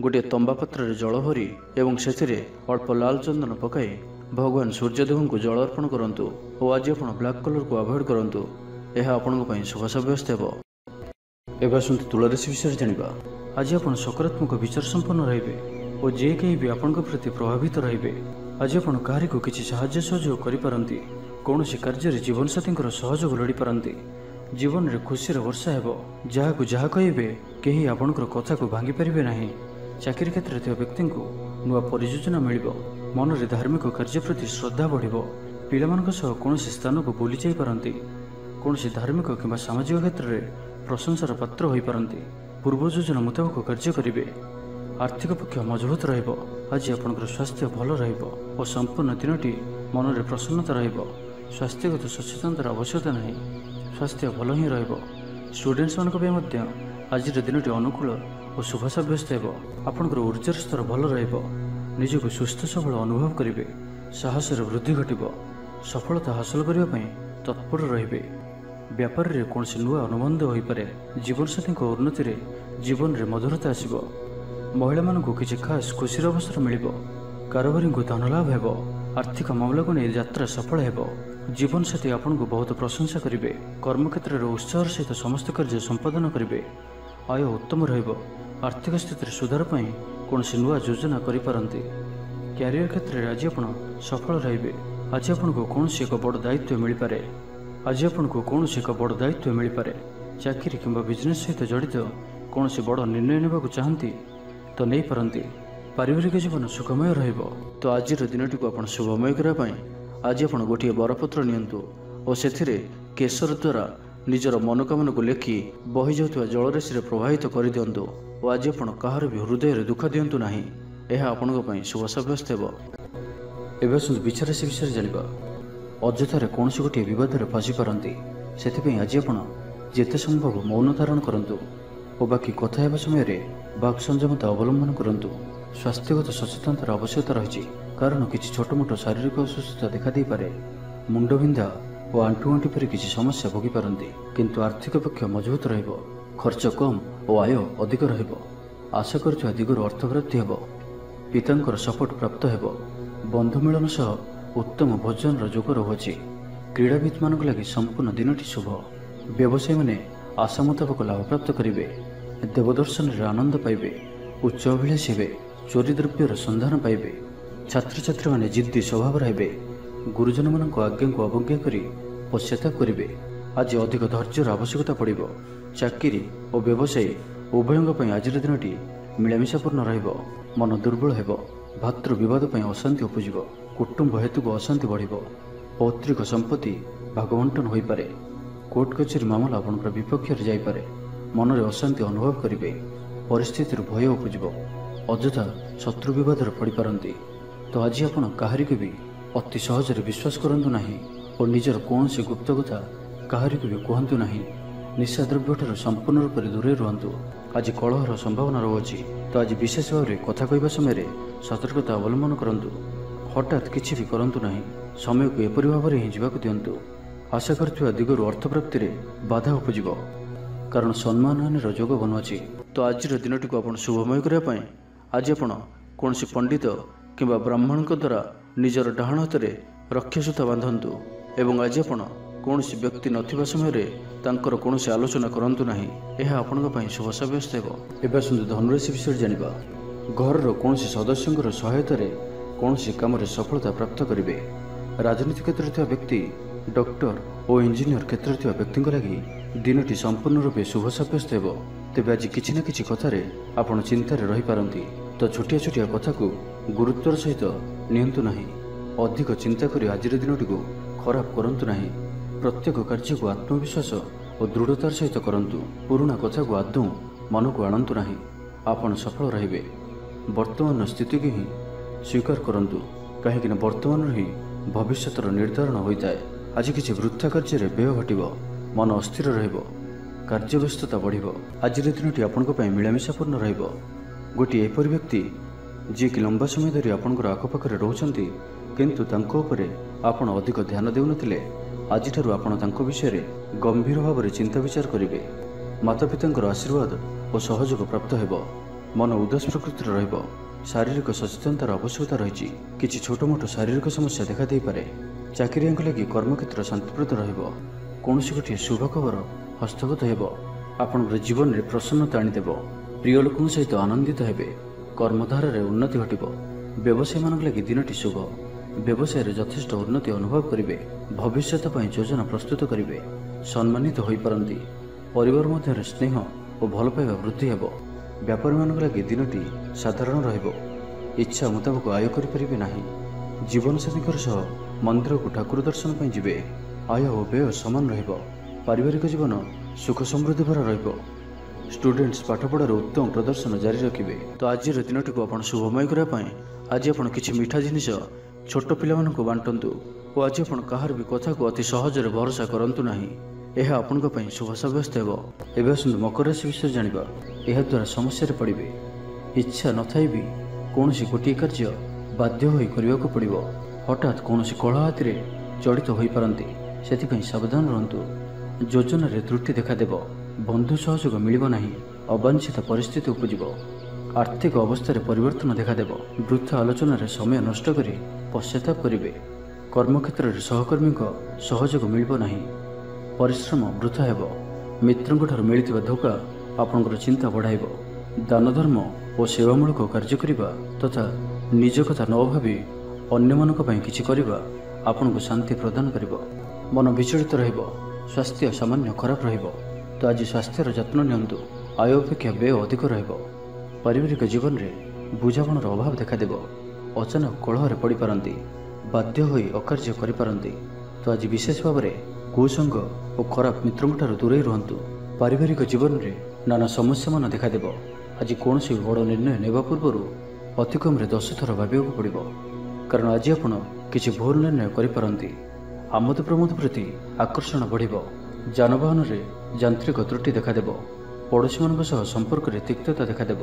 ଗୋଟିଏ ତମ୍ବା ପାତ୍ରରେ ଜଳ ଭରି ଏବଂ ସେଥିରେ ଅଳ୍ପ ଲାଲ ଚନ୍ଦନ ପକାଇ ଭଗବାନ ସୂର୍ଯ୍ୟଦେବଙ୍କୁ ଜଳ ଅର୍ପଣ କରନ୍ତୁ ଓ ଆଜି ଆପଣ ବ୍ଲାକ୍ କଲର୍କୁ ଆଭଏଡ଼ କରନ୍ତୁ। ଏହା ଆପଣଙ୍କ ପାଇଁ ଶୁଭ ସାବ୍ୟସ୍ତ ହେବ। ଏବେ ଆସନ୍ତୁ ତୁଳା ରାଶି ବିଷୟରେ ଜାଣିବା। ଆଜି ଆପଣ ସକାରାତ୍ମକ ବିଚାର ସମ୍ପନ୍ନ ରହିବେ ଓ ଯେ କେହି ବି ଆପଣଙ୍କ ପ୍ରତି ପ୍ରଭାବିତ ରହିବେ। ଆଜି ଆପଣ କାହାରିକୁ କିଛି ସାହାଯ୍ୟ ସହଯୋଗ କରିପାରନ୍ତି। କୌଣସି କାର୍ଯ୍ୟରେ ଜୀବନସାଥୀଙ୍କର ସହଯୋଗ ଲୋଡ଼ିପାରନ୍ତି। ଜୀବନରେ ଖୁସିର ବର୍ଷା ହେବ। ଯାହାକୁ ଯାହା କହିବେ କେହି ଆପଣଙ୍କର କଥାକୁ ଭାଙ୍ଗି ପାରିବେ ନାହିଁ। ଚାକିରି କ୍ଷେତ୍ରରେ ଥିବା ବ୍ୟକ୍ତିଙ୍କୁ ନୂଆ ପରିଯୋଜନା ମିଳିବ। ମନରେ ଧାର୍ମିକ କାର୍ଯ୍ୟ ପ୍ରତି ଶ୍ରଦ୍ଧା ବଢ଼ିବ। ପିଲାମାନଙ୍କ ସହ କୌଣସି ସ୍ଥାନକୁ ବୁଲି ଯାଇପାରନ୍ତି। କୌଣସି ଧାର୍ମିକ କିମ୍ବା ସାମାଜିକ କ୍ଷେତ୍ରରେ ପ୍ରଶଂସାର ପାତ୍ର ହୋଇପାରନ୍ତି। ପୂର୍ବ ଯୋଜନା ମୁତାବକ କାର୍ଯ୍ୟ କରିବେ। ଆର୍ଥିକ ପକ୍ଷ ମଜବୁତ ରହିବ। ଆଜି ଆପଣଙ୍କର ସ୍ୱାସ୍ଥ୍ୟ ଭଲ ରହିବ ଓ ସମ୍ପୂର୍ଣ୍ଣ ଦିନଟି ମନରେ ପ୍ରସନ୍ନତା ରହିବ। ସ୍ୱାସ୍ଥ୍ୟଗତ ସଚେତନତାର ଆବଶ୍ୟକତା ନାହିଁ। ସ୍ୱାସ୍ଥ୍ୟ ଭଲ ହିଁ ରହିବ। ଷ୍ଟୁଡେଣ୍ଟମାନଙ୍କ ପାଇଁ ମଧ୍ୟ ଆଜିର ଦିନଟି ଅନୁକୂଳ ଓ ଶୁଭ ସାବ୍ୟସ୍ତ ହେବ। ଆପଣଙ୍କର ଉର୍ଜାର ସ୍ତର ଭଲ ରହିବ। ନିଜକୁ ସୁସ୍ଥ ସବଳ ଅନୁଭବ କରିବେ। ସାହସରେ ବୃଦ୍ଧି ଘଟିବ। ସଫଳତା ହାସଲ କରିବା ପାଇଁ ତତ୍ପର ରହିବେ। ବ୍ୟାପାରରେ କୌଣସି ନୂଆ ଅନୁବନ୍ଧ ହୋଇପାରେ। ଜୀବନସାଥୀଙ୍କ ଉନ୍ନତିରେ ଜୀବନରେ ମଧୁରତା ଆସିବ। ମହିଳାମାନଙ୍କୁ କିଛି ଖାସ୍ ଖୁସିର ଅବସର ମିଳିବ। କାରବାରୀଙ୍କୁ ଧନଲାଭ ହେବ। ଆର୍ଥିକ ମାମଲାକୁ ନେଇ ଯାତ୍ରା ସଫଳ ହେବ। ଜୀବନସାଥୀ ଆପଣଙ୍କୁ ବହୁତ ପ୍ରଶଂସା କରିବେ। କର୍ମକ୍ଷେତ୍ରରେ ଉତ୍ସାହର ସହିତ ସମସ୍ତ କାର୍ଯ୍ୟ ସମ୍ପାଦନ କରିବେ। ଆୟ ଉତ୍ତମ ରହିବ। ଆର୍ଥିକ ସ୍ଥିତିରେ ସୁଧାର ପାଇଁ କୌଣସି ନୂଆ ଯୋଜନା କରିପାରନ୍ତି। କ୍ୟାରିୟର କ୍ଷେତ୍ରରେ ଆଜି ଆପଣ ସଫଳ ରହିବେ। ଆଜି ଆପଣଙ୍କୁ କୌଣସି ଏକ ବଡ଼ ଦାୟିତ୍ୱ ମିଳିପାରେ। ଚାକିରି କିମ୍ବା ବିଜନେସ୍ ସହିତ ଜଡ଼ିତ କୌଣସି ବଡ଼ ନିର୍ଣ୍ଣୟ ନେବାକୁ ଚାହାନ୍ତି ତ ନେଇପାରନ୍ତି। ପାରିବାରିକ ଜୀବନ ସୁଖମୟ ରହିବ। ତ ଆଜିର ଦିନଟିକୁ ଆପଣ ଶୁଭମୟ କରିବା ପାଇଁ ଆଜି ଆପଣ ଗୋଟିଏ ବରପତ୍ର ନିଅନ୍ତୁ ଓ ସେଥିରେ କେଶର ଦ୍ୱାରା ନିଜର ମନୋକାମନାକୁ ଲେଖି ବହିଯାଉଥିବା ଜଳରାଶିରେ ପ୍ରବାହିତ କରିଦିଅନ୍ତୁ ଓ ଆଜି ଆପଣ କାହାର ବି ହୃଦୟରେ ଦୁଃଖ ଦିଅନ୍ତୁ ନାହିଁ। ଏହା ଆପଣଙ୍କ ପାଇଁ ଶୁଭ ସାବ୍ୟସ୍ତ ହେବ। ଏବେ ଆସନ୍ତୁ ବିଛା ରାଶି ବିଷୟରେ ଜାଣିବା। ଅଯଥାରେ କୌଣସି ଗୋଟିଏ ବିବାଦରେ ଫସିପାରନ୍ତି। ସେଥିପାଇଁ ଆଜି ଆପଣ ଯେତେ ସମ୍ଭବ ମୌନ ଧାରଣ କରନ୍ତୁ ଓ ବାକି କଥା ହେବା ସମୟରେ ବାକ୍ ସଂଯମତା ଅବଲମ୍ବନ କରନ୍ତୁ। ସ୍ୱାସ୍ଥ୍ୟଗତ ସଚେତନତାର ଆବଶ୍ୟକତା ରହିଛି, କାରଣ କିଛି ଛୋଟ ମୋଟ ଶାରୀରିକ ଅସୁସ୍ଥତା ଦେଖାଦେଇପାରେ। ମୁଣ୍ଡବିନ୍ଧା ଓ ଆଣ୍ଠୁଗଣ୍ଠି ପରି କିଛି ସମସ୍ୟା ଭୋଗିପାରନ୍ତି। କିନ୍ତୁ ଆର୍ଥିକ ପକ୍ଷ ମଜବୁତ ରହିବ, ଖର୍ଚ୍ଚ କମ୍ ଓ ଆୟ ଅଧିକ ରହିବ। ଆଶା କରୁଥିବା ଦିଗରୁ ଅର୍ଥପ୍ରାପ୍ତି ହେବ, ପିତାଙ୍କର ସପୋର୍ଟ ପ୍ରାପ୍ତ ହେବ। ବନ୍ଧୁ ମିଳନ ସହ ଉତ୍ତମ ଭୋଜନର ଯୋଗ ରହୁଅଛି। କ୍ରୀଡ଼ାବିତମାନଙ୍କ ଲାଗି ସମ୍ପୂର୍ଣ୍ଣ ଦିନଟି ଶୁଭ। ବ୍ୟବସାୟୀମାନେ ଆଶା ମୁତାବକ ଲାଭପ୍ରାପ୍ତ କରିବେ, ଦେବଦର୍ଶନରେ ଆନନ୍ଦ ପାଇବେ, ଉଚ୍ଚ ଅଭିଳାଷୀ ହେବେ, ଚୋରି ଦ୍ରବ୍ୟର ସନ୍ଧାନ ପାଇବେ। ଛାତ୍ରଛାତ୍ରୀମାନେ ଜିଦ୍ଦି ସ୍ୱଭାବର ହେବେ, ଗୁରୁଜନମାନଙ୍କ ଆଜ୍ଞାକୁ ଅବଜ୍ଞା କରି ପଶ୍ଚାତାପ କରିବେ। ଆଜି ଅଧିକ ଧୈର୍ଯ୍ୟର ଆବଶ୍ୟକତା ପଡ଼ିବ। ଚାକିରି ଓ ବ୍ୟବସାୟୀ ଉଭୟଙ୍କ ପାଇଁ ଆଜିର ଦିନଟି ମିଳାମିଶାପୂର୍ଣ୍ଣ ରହିବ। ମନ ଦୁର୍ବଳ ହେବ, ଭାତୃ ବିବାଦ ପାଇଁ ଅଶାନ୍ତି ଉପୁଜିବ, କୁଟୁମ୍ବ ହେତୁକୁ ଅଶାନ୍ତି ବଢ଼ିବ, ପୈତୃକ ସମ୍ପତ୍ତି ଭାଗବଣ୍ଟନ ହୋଇପାରେ, କୋର୍ଟ କଚେରୀ ମାମଲା ଆପଣଙ୍କର ବିପକ୍ଷରେ ଯାଇପାରେ। ମନରେ ଅଶାନ୍ତି ଅନୁଭବ କରିବେ, ପରିସ୍ଥିତିରୁ ଭୟ ଉପୁଜିବ, ଅଯଥା ଶତ୍ରୁ ବିବାଦରେ ପଡ଼ିପାରନ୍ତି। ତ ଆଜି ଆପଣ କାହାରିକୁ ବି ଅତି ସହଜରେ ବିଶ୍ୱାସ କରନ୍ତୁ ନାହିଁ ଓ ନିଜର କୌଣସି ଗୁପ୍ତ କଥା କାହାରିକୁ ବି କୁହନ୍ତୁ ନାହିଁ। ନିଶାଦ୍ରବ୍ୟଠାରୁ ସମ୍ପୂର୍ଣ୍ଣ ରୂପରେ ଦୂରେଇ ରୁହନ୍ତୁ। ଆଜି କଳହର ସମ୍ଭାବନା ରହୁଅଛି, ତ ଆଜି ବିଶେଷ ଭାବରେ କଥା କହିବା ସମୟରେ ସତର୍କତା ଅବଲମ୍ବନ କରନ୍ତୁ। ହଠାତ୍ କିଛି ବି କରନ୍ତୁ ନାହିଁ। ସମୟକୁ ଏପରି ଭାବରେ ହିଁ ଯିବାକୁ ଦିଅନ୍ତୁ। ଆଶା କରୁଥିବା ଦିଗରୁ ଅର୍ଥପ୍ରାପ୍ତିରେ ବାଧା ଉପୁଜିବ, କାରଣ ସମ୍ମାନହାନିର ଯୋଗ ବନୁଅଛି। ତ ଆଜିର ଦିନଟିକୁ ଆପଣ ଶୁଭମୟ କରିବା ପାଇଁ ଆଜି ଆପଣ କୌଣସି ପଣ୍ଡିତ କିମ୍ବା ବ୍ରାହ୍ମଣଙ୍କ ଦ୍ୱାରା ନିଜର ଡାହାଣ ହାତରେ ରକ୍ଷାସୂତା ବାନ୍ଧନ୍ତୁ ଏବଂ ଆଜି ଆପଣ କୌଣସି ବ୍ୟକ୍ତି ନଥିବା ସମୟରେ ତାଙ୍କର କୌଣସି ଆଲୋଚନା କରନ୍ତୁ ନାହିଁ। ଏହା ଆପଣଙ୍କ ପାଇଁ ଶୁଭ ସାବ୍ୟସ୍ତ ହେବ। ଏବେ ଆସନ୍ତୁ ଧନୁରାଶି ବିଷୟରେ ଜାଣିବା। ଘରର କୌଣସି ସଦସ୍ୟଙ୍କର ସହାୟତାରେ କୌଣସି କାମରେ ସଫଳତା ପ୍ରାପ୍ତ କରିବେ। ରାଜନୀତି କ୍ଷେତ୍ରରେ ଥିବା ବ୍ୟକ୍ତି, ଡକ୍ଟର ଓ ଇଞ୍ଜିନିୟର କ୍ଷେତ୍ରରେ ଥିବା ବ୍ୟକ୍ତିଙ୍କ ଲାଗି ଦିନଟି ସମ୍ପୂର୍ଣ୍ଣ ରୂପେ ଶୁଭ ସାବ୍ୟସ୍ତ ହେବ। ତେବେ ଆଜି କିଛି ନା କିଛି କଥାରେ ଆପଣ ଚିନ୍ତାରେ ରହିପାରନ୍ତି, ତ ଛୋଟିଆ ଛୋଟିଆ କଥାକୁ ଗୁରୁତ୍ୱର ସହିତ ନିଅନ୍ତୁ ନାହିଁ। ଅଧିକ ଚିନ୍ତା କରି ଆଜିର ଦିନଟିକୁ ଖରାପ କରନ୍ତୁ ନାହିଁ। ପ୍ରତ୍ୟେକ କାର୍ଯ୍ୟକୁ ଆତ୍ମବିଶ୍ୱାସ ଓ ଦୃଢ଼ତାର ସହିତ କରନ୍ତୁ। ପୁରୁଣା କଥାକୁ ଆଦୌ ମନକୁ ଆଣନ୍ତୁ ନାହିଁ। ଆପଣ ସଫଳ ରହିବେ। ବର୍ତ୍ତମାନର ସ୍ଥିତିକୁ ହିଁ ସ୍ୱୀକାର କରନ୍ତୁ, କାହିଁକିନା ବର୍ତ୍ତମାନରୁ ହିଁ ଭବିଷ୍ୟତର ନିର୍ଦ୍ଧାରଣ ହୋଇଥାଏ। ଆଜି କିଛି ବୃଥା କାର୍ଯ୍ୟରେ ବ୍ୟୟ ଘଟିବ, ମନ ଅସ୍ଥିର ରହିବ, କାର୍ଯ୍ୟବ୍ୟସ୍ତତା ବଢ଼ିବ। ଆଜିର ଦିନଟି ଆପଣଙ୍କ ପାଇଁ ମିଳାମିଶାପୂର୍ଣ୍ଣ ରହିବ। ଗୋଟିଏ ଏପରି ବ୍ୟକ୍ତି ଯିଏକି ଲମ୍ବା ସମୟ ଧରି ଆପଣଙ୍କର ଆଖପାଖରେ ରହୁଛନ୍ତି, କିନ୍ତୁ ତାଙ୍କ ଉପରେ ଆପଣ ଅଧିକ ଧ୍ୟାନ ଦେଉନଥିଲେ, ଆଜିଠାରୁ ଆପଣ ତାଙ୍କ ବିଷୟରେ ଗମ୍ଭୀର ଭାବରେ ଚିନ୍ତା ବିଚାର କରିବେ। ମାତାପିତାଙ୍କର ଆଶୀର୍ବାଦ ଓ ସହଯୋଗ ପ୍ରାପ୍ତ ହେବ। ମନ ଉଦାସ ପ୍ରକୃତିର ରହିବ। ଶାରୀରିକ ସଚେତନତାର ଆବଶ୍ୟକତା ରହିଛି। କିଛି ଛୋଟମୋଟ ଶାରୀରିକ ସମସ୍ୟା ଦେଖାଦେଇପାରେ। ଚାକିରିଆଙ୍କ ଲାଗି କର୍ମକ୍ଷେତ୍ର ଶାନ୍ତିପ୍ରଦ ରହିବ। କୌଣସି ଗୋଟିଏ ଶୁଭ ଖବର ହସ୍ତଗତ ହେବ। ଆପଣଙ୍କର ଜୀବନରେ ପ୍ରସନ୍ନତା ଆଣିଦେବ। ପ୍ରିୟ ଲୋକଙ୍କ ସହିତ ଆନନ୍ଦିତ ହେବେ। କର୍ମଧାରାରେ ଉନ୍ନତି ଘଟିବ। ବ୍ୟବସାୟୀମାନଙ୍କ ଲାଗି ଦିନଟି ଶୁଭ। ବ୍ୟବସାୟରେ ଯଥେଷ୍ଟ ଉନ୍ନତି ଅନୁଭବ କରିବେ। ଭବିଷ୍ୟତ ପାଇଁ ଯୋଜନା ପ୍ରସ୍ତୁତ କରିବେ। ସମ୍ମାନିତ ହୋଇପାରନ୍ତି। ପରିବାର ମଧ୍ୟରେ ସ୍ନେହ ଓ ଭଲ ପାଇବା ବୃଦ୍ଧି ହେବ। ବ୍ୟାପାରୀମାନଙ୍କ ଲାଗି ଦିନଟି ସାଧାରଣ ରହିବ। ଇଚ୍ଛା ମୁତାବକ ଆୟ କରିପାରିବେ ନାହିଁ। ଜୀବନସାଥୀଙ୍କର ସହ ମନ୍ଦିରକୁ ଠାକୁର ଦର୍ଶନ ପାଇଁ ଯିବେ। ଆୟ ଓ ବ୍ୟୟ ସମାନ ରହିବ। ପାରିବାରିକ ଜୀବନ ସୁଖ ସମୃଦ୍ଧି ଭରା ରହିବ। ଷ୍ଟୁଡେଣ୍ଟସ୍ ପାଠପଢ଼ାରେ ଉତ୍ତମ ପ୍ରଦର୍ଶନ ଜାରି ରଖିବେ। ତ ଆଜିର ଦିନଟିକୁ ଆପଣ ଶୁଭମୟ କରିବା ପାଇଁ ଆଜି ଆପଣ କିଛି ମିଠା ଜିନିଷ ଛୋଟ ପିଲାମାନଙ୍କୁ ବାଣ୍ଟନ୍ତୁ ଓ ଆଜି ଆପଣ କାହାର ବି କଥାକୁ ଅତି ସହଜରେ ଭରସା କରନ୍ତୁ ନାହିଁ। ଏହା ଆପଣଙ୍କ ପାଇଁ ଶୁଭ ସାବ୍ୟସ୍ତ ହେବ। ଏବେ ଆସନ୍ତୁ ମକର ରାଶି ବିଷୟରେ ଜାଣିବା। ଏହାଦ୍ୱାରା ସମସ୍ୟାରେ ପଡ଼ିବେ। ଇଚ୍ଛା ନଥାଇ ବି କୌଣସି ଗୋଟିଏ କାର୍ଯ୍ୟ ବାଧ୍ୟ ହୋଇ କରିବାକୁ ପଡ଼ିବ। ହଠାତ୍ କୌଣସି କଳହ ହାତିରେ ଜଡ଼ିତ ହୋଇପାରନ୍ତି, ସେଥିପାଇଁ ସାବଧାନ ରୁହନ୍ତୁ। ଯୋଜନାରେ ତ୍ରୁଟି ଦେଖାଦେବ। ବନ୍ଧୁ ସହଯୋଗ ମିଳିବ ନାହିଁ। ଅବାଞ୍ଛିତ ପରିସ୍ଥିତି ଉପୁଜିବ। ଆର୍ଥିକ ଅବସ୍ଥାରେ ପରିବର୍ତ୍ତନ ଦେଖାଦେବ। ବୃଥା ଆଲୋଚନାରେ ସମୟ ନଷ୍ଟ କରି ପଶ୍ଚାତାପ କରିବେ। କର୍ମକ୍ଷେତ୍ରରେ ସହକର୍ମୀଙ୍କ ସହଯୋଗ ମିଳିବ ନାହିଁ। ପରିଶ୍ରମ ବୃଥା ହେବ। ମିତ୍ରଙ୍କଠାରୁ ମିଳିଥିବା ଧୋକା ଆପଣଙ୍କର ଚିନ୍ତା ବଢ଼ାଇବ। ଦାନ ଧର୍ମ ଓ ସେବାମୂଳକ କାର୍ଯ୍ୟ କରିବା ତଥା ନିଜ କଥା ନ ଭାବି ଅନ୍ୟମାନଙ୍କ ପାଇଁ କିଛି କରିବା ଆପଣଙ୍କୁ ଶାନ୍ତି ପ୍ରଦାନ କରିବ। ମନ ବିଚଳିତ ରହିବ। ସ୍ୱାସ୍ଥ୍ୟ ସାମାନ୍ୟ ଖରାପ ରହିବ। ତ ଆଜି ସ୍ୱାସ୍ଥ୍ୟର ଯତ୍ନ ନିଅନ୍ତୁ। ଆୟ ଅପେକ୍ଷା ବ୍ୟୟ ଅଧିକ ରହିବ। ପାରିବାରିକ ଜୀବନରେ ବୁଝାମଣାର ଅଭାବ ଦେଖାଦେବ। ଅଚାନକ କଳହରେ ପଡ଼ିପାରନ୍ତି। ବାଧ୍ୟ ହୋଇ ଅକାର୍ଯ୍ୟ କରିପାରନ୍ତି। ତ ଆଜି ବିଶେଷ ଭାବରେ କୁସଙ୍ଗ ଓ ଖରାପ ମିତ୍ରଙ୍କଠାରୁ ଦୂରେଇ ରୁହନ୍ତୁ। ପାରିବାରିକ ଜୀବନରେ ନାନା ସମସ୍ୟାମାନ ଦେଖାଦେବ। ଆଜି କୌଣସି ବଡ଼ ନିର୍ଣ୍ଣୟ ନେବା ପୂର୍ବରୁ ଅତି କମ୍ରେ 10 ଥର ଭାବିବାକୁ ପଡ଼ିବ, କାରଣ ଆଜି ଆପଣ କିଛି ଭୁଲ ନିର୍ଣ୍ଣୟ କରିପାରନ୍ତି। ଆମୋଦ ପ୍ରମୋଦ ପ୍ରତି ଆକର୍ଷଣ ବଢ଼ିବ। ଯାନବାହନରେ ଯାନ୍ତ୍ରିକ ତ୍ରୁଟି ଦେଖାଦେବ। ପଡ଼ୋଶୀମାନଙ୍କ ସହ ସମ୍ପର୍କରେ ତିକ୍ତତା ଦେଖାଦେବ।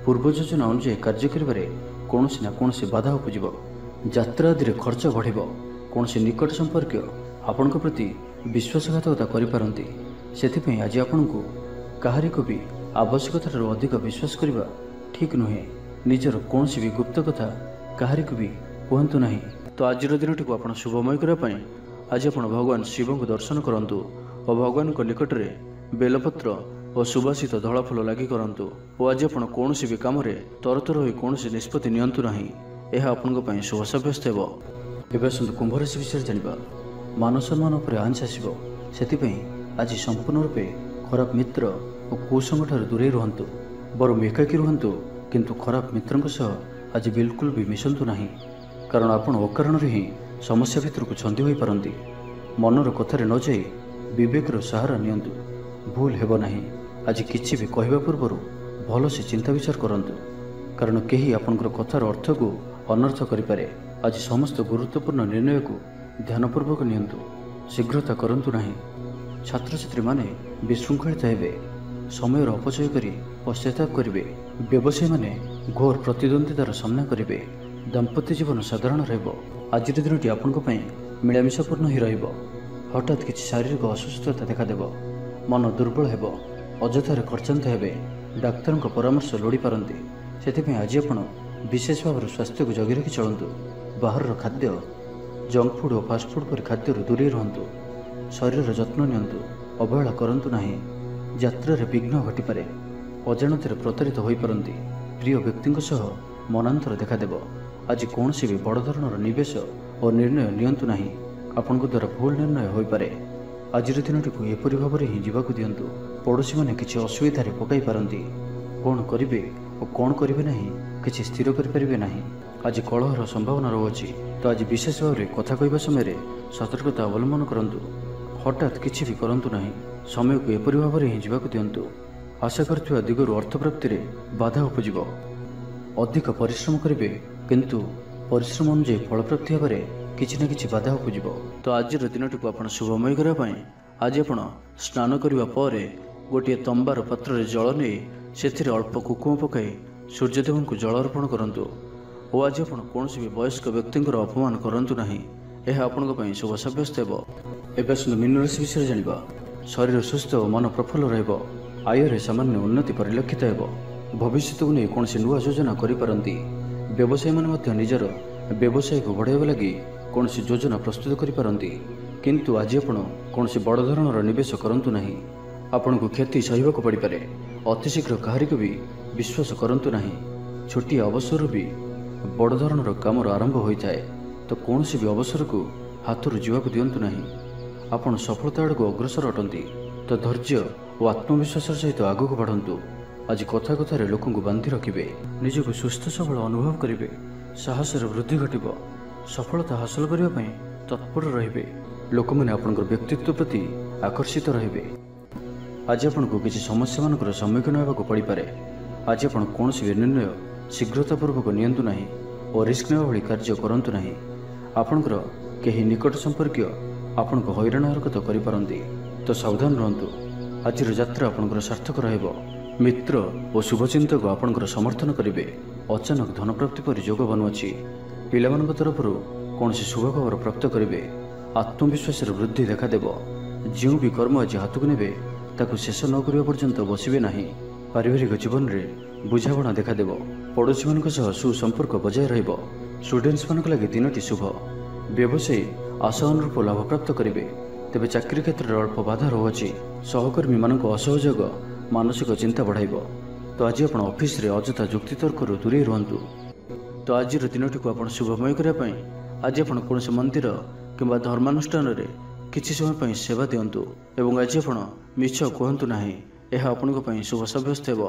ପୂର୍ବ ଯୋଜନା ଅନୁଯାୟୀ କାର୍ଯ୍ୟ କରିବାରେ କୌଣସି ନା କୌଣସି ବାଧା ଉପୁଜିବ। ଯାତ୍ରା ଆଦିରେ ଖର୍ଚ୍ଚ ବଢ଼ିବ। କୌଣସି ନିକଟ ସମ୍ପର୍କୀୟ ଆପଣଙ୍କ ପ୍ରତି ବିଶ୍ୱାସଘାତକତା କରିପାରନ୍ତି। ସେଥିପାଇଁ ଆଜି ଆପଣଙ୍କୁ କାହାରିକୁ ବି ଆବଶ୍ୟକତାଠାରୁ ଅଧିକ ବିଶ୍ୱାସ କରିବା ଠିକ୍ ନୁହେଁ। ନିଜର କୌଣସି ବି ଗୁପ୍ତ କଥା କାହାରିକୁ ବି କୁହନ୍ତୁ ନାହିଁ। ତ ଆଜିର ଦିନଟିକୁ ଆପଣ ଶୁଭମୟ କରିବା ପାଇଁ ଆଜି ଆପଣ ଭଗବାନ ଶିବଙ୍କୁ ଦର୍ଶନ କରନ୍ତୁ ଓ ଭଗବାନଙ୍କ ନିକଟରେ ବେଲପତ୍ର ଓ ସୁବାସିତ ଧଳା ଫୁଲ ଲାଗି କରନ୍ତୁ। ଓ ଆଜି ଆପଣ କୌଣସି ବି କାମରେ ତରତର ହୋଇ କୌଣସି ନିଷ୍ପତ୍ତି ନିଅନ୍ତୁ ନାହିଁ, ଏହା ଆପଣଙ୍କ ପାଇଁ ଶୁଭ ସାବ୍ୟସ୍ତ ହେବ। ଏବେ ଆସନ୍ତୁ କୁମ୍ଭ ରାଶି ବିଷୟରେ ଜାଣିବା। ମାନ ସମ୍ମାନ ଉପରେ ଆଞ୍ଚ ଆସିବ, ସେଥିପାଇଁ ଆଜି ସମ୍ପୂର୍ଣ୍ଣ ରୂପେ ଖରାପ ମିତ୍ର ଓ କୁସଙ୍ଗଠାରୁ ଦୂରେଇ ରୁହନ୍ତୁ। ବରଂ ଏକାକୀ ରୁହନ୍ତୁ, କିନ୍ତୁ ଖରାପ ମିତ୍ରଙ୍କ ସହ ଆଜି ବିଲକୁଲ ବି ମିଶନ୍ତୁ ନାହିଁ, କାରଣ ଆପଣ ଅକାରଣରେ ହିଁ ସମସ୍ୟା ଭିତରକୁ ଛନ୍ଦି ହୋଇପାରନ୍ତି। ମନର କଥାରେ ନ ଯାଇ ବିବେକର ସାହାରା ନିଅନ୍ତୁ, ଭୁଲ ହେବ ନାହିଁ। ଆଜି କିଛି ବି କହିବା ପୂର୍ବରୁ ଭଲସେ ଚିନ୍ତା ବିଚାର କରନ୍ତୁ, କାରଣ କେହି ଆପଣଙ୍କର କଥାର ଅର୍ଥକୁ ଅନର୍ଥ କରିପାରେ। ଆଜି ସମସ୍ତ ଗୁରୁତ୍ୱପୂର୍ଣ୍ଣ ନିର୍ଣ୍ଣୟକୁ ଧ୍ୟାନପୂର୍ବକ ନିଅନ୍ତୁ, ଶୀଘ୍ରତା କରନ୍ତୁ ନାହିଁ। ଛାତ୍ରଛାତ୍ରୀମାନେ ବିଶୃଙ୍ଖଳିତ ହେବେ, ସମୟର ଅପଚୟ କରି ପଶ୍ଚାତାପ କରିବେ। ବ୍ୟବସାୟୀମାନେ ଘୋର ପ୍ରତିଦ୍ୱନ୍ଦିତାର ସାମ୍ନା କରିବେ। ଦାମ୍ପତ୍ୟ ଜୀବନ ସାଧାରଣ ରହିବ। ଆଜିର ଦିନଟି ଆପଣଙ୍କ ପାଇଁ ମିଳାମିଶାପୂର୍ଣ୍ଣ ହିଁ ରହିବ। ହଠାତ୍ କିଛି ଶାରୀରିକ ଅସୁସ୍ଥତା ଦେଖାଦେବ, ମନ ଦୁର୍ବଳ ହେବ, ଅଯଥାରେ ଖର୍ଚ୍ଚାନ୍ତ ହେବେ। ଡାକ୍ତରଙ୍କ ପରାମର୍ଶ ଲୋଡ଼ିପାରନ୍ତି, ସେଥିପାଇଁ ଆଜି ଆପଣ ବିଶେଷ ଭାବରେ ସ୍ୱାସ୍ଥ୍ୟକୁ ଜଗି ରଖି ଚଳନ୍ତୁ। ବାହାରର ଖାଦ୍ୟ, ଜଙ୍କ ଫୁଡ୍ ଓ ଫାଷ୍ଟଫୁଡ୍ ପରି ଖାଦ୍ୟରୁ ଦୂରେଇ ରୁହନ୍ତୁ। ଶରୀରର ଯତ୍ନ ନିଅନ୍ତୁ, ଅବହେଳା କରନ୍ତୁ ନାହିଁ। ଯାତ୍ରାରେ ବିଘ୍ନ ଘଟିପାରେ, ଅଜାଣତରେ ପ୍ରତାରିତ ହୋଇପାରନ୍ତି। ପ୍ରିୟ ବ୍ୟକ୍ତିଙ୍କ ସହ ମନାନ୍ତର ଦେଖାଦେବ। ଆଜି କୌଣସି ବି ବଡ଼ ଧରଣର ନିବେଶ ଓ ନିର୍ଣ୍ଣୟ ନିଅନ୍ତୁ ନାହିଁ, ଆପଣଙ୍କ ଦ୍ୱାରା ଭୁଲ ନିର୍ଣ୍ଣୟ ହୋଇପାରେ। ଆଜିର ଦିନଟିକୁ ଏପରି ଭାବରେ ହିଁ ଯିବାକୁ ଦିଅନ୍ତୁ। ପଡ଼ୋଶୀମାନେ କିଛି ଅସୁବିଧାରେ ପକାଇ ପାରନ୍ତି। କ'ଣ କରିବେ ଓ କ'ଣ କରିବେ ନାହିଁ କିଛି ସ୍ଥିର କରିପାରିବେ ନାହିଁ। ଆଜି କଳହର ସମ୍ଭାବନା ରହୁଅଛି, ତ ଆଜି ବିଶେଷ ଭାବରେ କଥା କହିବା ସମୟରେ ସତର୍କତା ଅବଲମ୍ବନ କରନ୍ତୁ। ହଠାତ୍ କିଛି ବି କରନ୍ତୁ ନାହିଁ, ସମୟକୁ ଏପରି ଭାବରେ ହିଁ ଯିବାକୁ ଦିଅନ୍ତୁ। ଆଶା କରୁଥିବା ଦିଗରୁ ଅର୍ଥପ୍ରାପ୍ତିରେ ବାଧା ଉପୁଜିବ। ଅଧିକ ପରିଶ୍ରମ କରିବେ, କିନ୍ତୁ ପରିଶ୍ରମ ଅନୁଯାୟୀ ଫଳପ୍ରାପ୍ତି ହେବାରେ କିଛି ନା କିଛି ବାଧା ଉପୁଜିବ। ତ ଆଜିର ଦିନଟିକୁ ଆପଣ ଶୁଭମୟ କରିବା ପାଇଁ ଆଜି ଆପଣ ସ୍ନାନ କରିବା ପରେ ଗୋଟିଏ ତମ୍ବାର ପାତ୍ରରେ ଜଳ ନେଇ ସେଥିରେ ଅଳ୍ପ କୁକୁମ ପକାଇ ସୂର୍ଯ୍ୟଦେବଙ୍କୁ ଜଳ ଅର୍ପଣ କରନ୍ତୁ। ଓ ଆଜି ଆପଣ କୌଣସି ବି ବୟସ୍କ ବ୍ୟକ୍ତିଙ୍କର ଅପମାନ କରନ୍ତୁ ନାହିଁ, ଏହା ଆପଣଙ୍କ ପାଇଁ ଶୁଭ ସାବ୍ୟସ୍ତ ହେବ। ଏବେ ଆସନ୍ତୁ ମୀନ ରାଶି ବିଷୟରେ ଜାଣିବା। ଶରୀର ସୁସ୍ଥ ଓ ମନ ପ୍ରଫୁଲ୍ଲ ରହିବ। ଆୟରେ ସାମାନ୍ୟ ଉନ୍ନତି ପରିଲକ୍ଷିତ ହେବ। ଭବିଷ୍ୟତକୁ ନେଇ କୌଣସି ନୂଆ ଯୋଜନା କରିପାରନ୍ତି। ବ୍ୟବସାୟୀମାନେ ମଧ୍ୟ ନିଜର ବ୍ୟବସାୟକୁ ବଢ଼ାଇବା ଲାଗି କୌଣସି ଯୋଜନା ପ୍ରସ୍ତୁତ କରିପାରନ୍ତି, କିନ୍ତୁ ଆଜି ଆପଣ କୌଣସି ବଡ଼ ଧରଣର ନିବେଶ କରନ୍ତୁ ନାହିଁ, ଆପଣଙ୍କୁ କ୍ଷତି ସହିବାକୁ ପଡ଼ିପାରେ। ଅତିଶୀଘ୍ର କାହାରିକୁ ବି ବିଶ୍ୱାସ କରନ୍ତୁ ନାହିଁ। ଛୋଟିଆ ଅବସରରୁ ବି ବଡ଼ ଧରଣର କାମର ଆରମ୍ଭ ହୋଇଥାଏ, ତ କୌଣସି ବି ଅବସରକୁ ହାତରୁ ଯିବାକୁ ଦିଅନ୍ତୁ ନାହିଁ। ଆପଣ ସଫଳତା ଆଡ଼କୁ ଅଗ୍ରସର ଅଟନ୍ତି, ତ ଧୈର୍ଯ୍ୟ ଓ ଆତ୍ମବିଶ୍ୱାସର ସହିତ ଆଗକୁ ବଢ଼ନ୍ତୁ। ଆଜି କଥା କଥାରେ ଲୋକଙ୍କୁ ବାନ୍ଧି ରଖିବେ, ନିଜକୁ ସୁସ୍ଥ ସବଳ ଅନୁଭବ କରିବେ। ସାହସର ବୃଦ୍ଧି ଘଟିବ। ସଫଳତା ହାସଲ କରିବା ପାଇଁ ତତ୍ପର ରହିବେ। ଲୋକମାନେ ଆପଣଙ୍କର ବ୍ୟକ୍ତିତ୍ୱ ପ୍ରତି ଆକର୍ଷିତ ରହିବେ। ଆଜି ଆପଣଙ୍କୁ କିଛି ସମସ୍ୟାମାନଙ୍କର ସମ୍ମୁଖୀନ ହେବାକୁ ପଡ଼ିପାରେ। ଆଜି ଆପଣ କୌଣସି ବି ନିର୍ଣ୍ଣୟ ଶୀଘ୍ରତାପୂର୍ବକ ନିଅନ୍ତୁ ନାହିଁ ଓ ରିସ୍କ ନେବା ଭଳି କାର୍ଯ୍ୟ କରନ୍ତୁ ନାହିଁ। ଆପଣଙ୍କର କେହି ନିକଟ ସମ୍ପର୍କୀୟ ଆପଣଙ୍କୁ ହଇରାଣ ହରକତ କରିପାରନ୍ତି, ତ ସାବଧାନ ରୁହନ୍ତୁ। ଆଜିର ଯାତ୍ରା ଆପଣଙ୍କର ସାର୍ଥକ ରହିବ। ମିତ୍ର ଓ ଶୁଭଚିନ୍ତକ ଆପଣଙ୍କର ସମର୍ଥନ କରିବେ। ଅଚାନକ ଧନପ୍ରାପ୍ତି ପରି ଯୋଗ ବନୁଅଛି। ପିଲାମାନଙ୍କ ତରଫରୁ କୌଣସି ଶୁଭ ଖବର ପ୍ରାପ୍ତ କରିବେ। ଆତ୍ମବିଶ୍ୱାସର ବୃଦ୍ଧି ଦେଖାଦେବ। ଯେଉଁ ବି କର୍ମ ଆଜି ହାତକୁ ନେବେ ତାକୁ ଶେଷ ନ କରିବା ପର୍ଯ୍ୟନ୍ତ ବସିବେ ନାହିଁ। ପାରିବାରିକ ଜୀବନରେ ବୁଝାମଣା ଦେଖାଦେବ। ପଡ଼ୋଶୀମାନଙ୍କ ସହ ସୁସମ୍ପର୍କ ବଜାୟ ରହିବ। ଷ୍ଟୁଡେଣ୍ଟସମାନଙ୍କ ଲାଗି ଦିନଟି ଶୁଭ। ବ୍ୟବସାୟୀ ଆଶା ଅନୁରୂପ ଲାଭପ୍ରାପ୍ତ କରିବେ, ତେବେ ଚାକିରି କ୍ଷେତ୍ରରେ ଅଳ୍ପ ବାଧା ରହୁଅଛି। ସହକର୍ମୀମାନଙ୍କ ଅସହଯୋଗ ମାନସିକ ଚିନ୍ତା ବଢ଼ାଇବ, ତ ଆଜି ଆପଣ ଅଫିସରେ ଅଯଥା ଯୁକ୍ତିତର୍କରୁ ଦୂରେଇ ରୁହନ୍ତୁ। ତ ଆଜିର ଦିନଟିକୁ ଆପଣ ଶୁଭମୟ କରିବା ପାଇଁ ଆଜି ଆପଣ କୌଣସି ମନ୍ଦିର କିମ୍ବା ଧର୍ମାନୁଷ୍ଠାନରେ କିଛି ସମୟ ପାଇଁ ସେବା ଦିଅନ୍ତୁ ଏବଂ ଆଜି ଆପଣ ମିଛ କୁହନ୍ତୁ ନାହିଁ, ଏହା ଆପଣଙ୍କ ପାଇଁ ଶୁଭ ସାବ୍ୟସ୍ତ ହେବ।